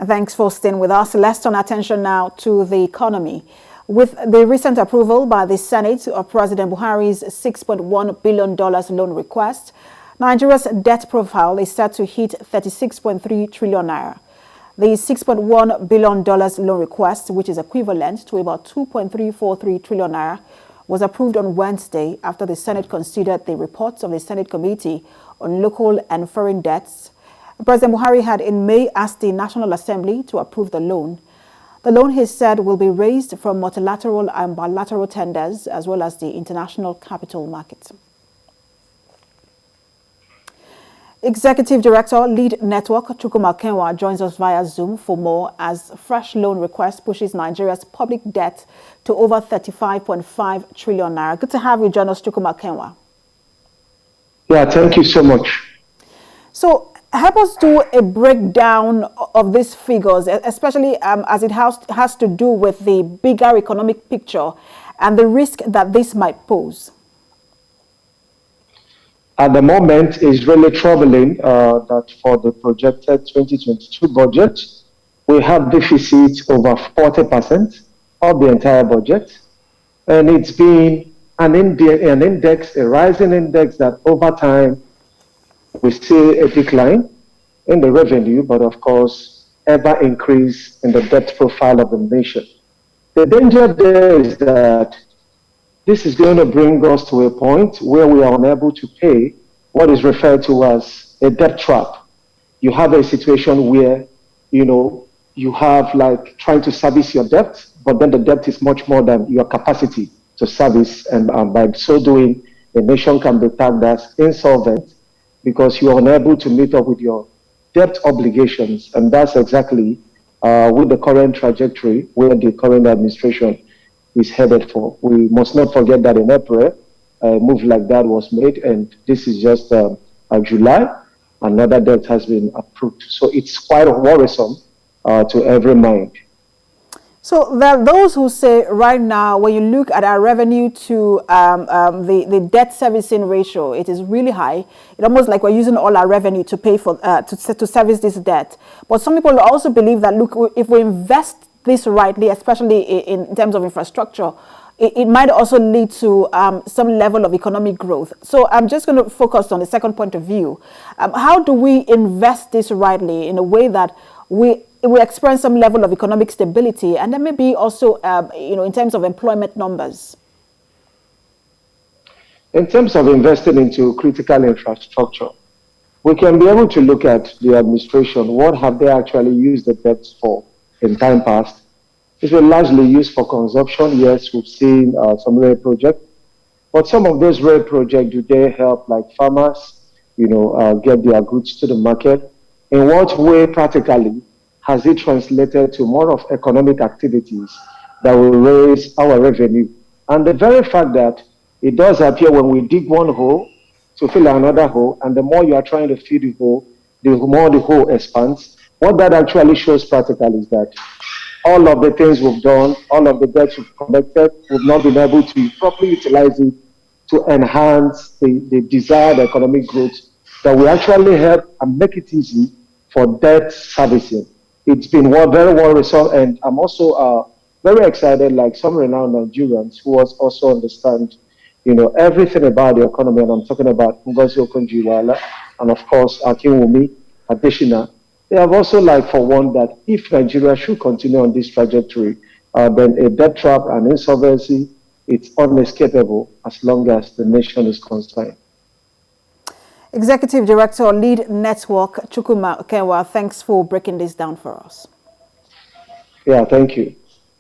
Thanks for staying with us. Let's turn attention now to the economy. With the recent approval by the Senate of President Buhari's $6.1 billion loan request, Nigeria's debt profile is set to hit 36.3 trillion naira. The $6.1 billion loan request, which is equivalent to about 2.343 trillion naira, was approved on Wednesday after the Senate considered the reports of the Senate Committee on Local and Foreign Debts. President Buhari had in May asked the National Assembly to approve the loan. The loan, he said, will be raised from multilateral and bilateral tenders as well as the international capital market. Executive Director, Lead Network, Chukuma Okenwa, joins us via Zoom for more as fresh loan request pushes Nigeria's public debt to over 35.5 trillion naira. Good to have you join us, Chukuma Okenwa. Yeah, thank you so much. So, help us do a breakdown of these figures, especially as it has to do with the bigger economic picture and the risk that this might pose. At the moment, it's really troubling that for the projected 2022 budget, we have deficits over 40% of the entire budget. And it's been an index, a rising index that over time, we see a decline in the revenue, but of course, ever increase in the debt profile of the nation. The danger there is that this is going to bring us to a point where we are unable to pay what is referred to as a debt trap. You have a situation where, you have like trying to service your debt, but then the debt is much more than your capacity to service. And by so doing, the nation can be tagged as insolvent because you are unable to meet up with your debt obligations. And that's exactly with the current trajectory where the current administration is headed for. We must not forget that in April, a move like that was made, and this is just July, another debt has been approved. So it's quite worrisome to every mind. So there are those who say right now, when you look at our revenue to the debt servicing ratio, it is really high. It's almost like we're using all our revenue to pay for to service this debt. But some people also believe that, look, if we invest this rightly, especially in terms of infrastructure, it might also lead to some level of economic growth. So I'm just going to focus on the second point of view. How do we invest this rightly in a way that we experience some level of economic stability, and then maybe also, in terms of employment numbers? In terms of investing into critical infrastructure, we can be able to look at the administration. What have they actually used the debts for in time past? It was largely used for consumption. Yes, we've seen some rail projects, but some of those rail projects, do they help like farmers, get their goods to the market? In what way practically has it translated to more of economic activities that will raise our revenue? And the very fact that it does appear when we dig one hole to fill another hole, and the more you are trying to fill the hole, the more the hole expands. What that actually shows practically is that all of the things we've done, all of the debts we've collected, we've not been able to properly utilize it to enhance the desired economic growth that will actually help and make it easy for debt servicing. It's been very worrisome, and I'm also very excited, like some renowned Nigerians who also understand, everything about the economy, and I'm talking about Ngozi Okonjo-Iweala and of course Akinwumi Adesina. They have also for one that if Nigeria should continue on this trajectory, then a debt trap and insolvency, it's unescapable as long as the nation is concerned. Executive Director, Lead Network, Chukuma Okenwa, thanks for breaking this down for us. Yeah, thank you.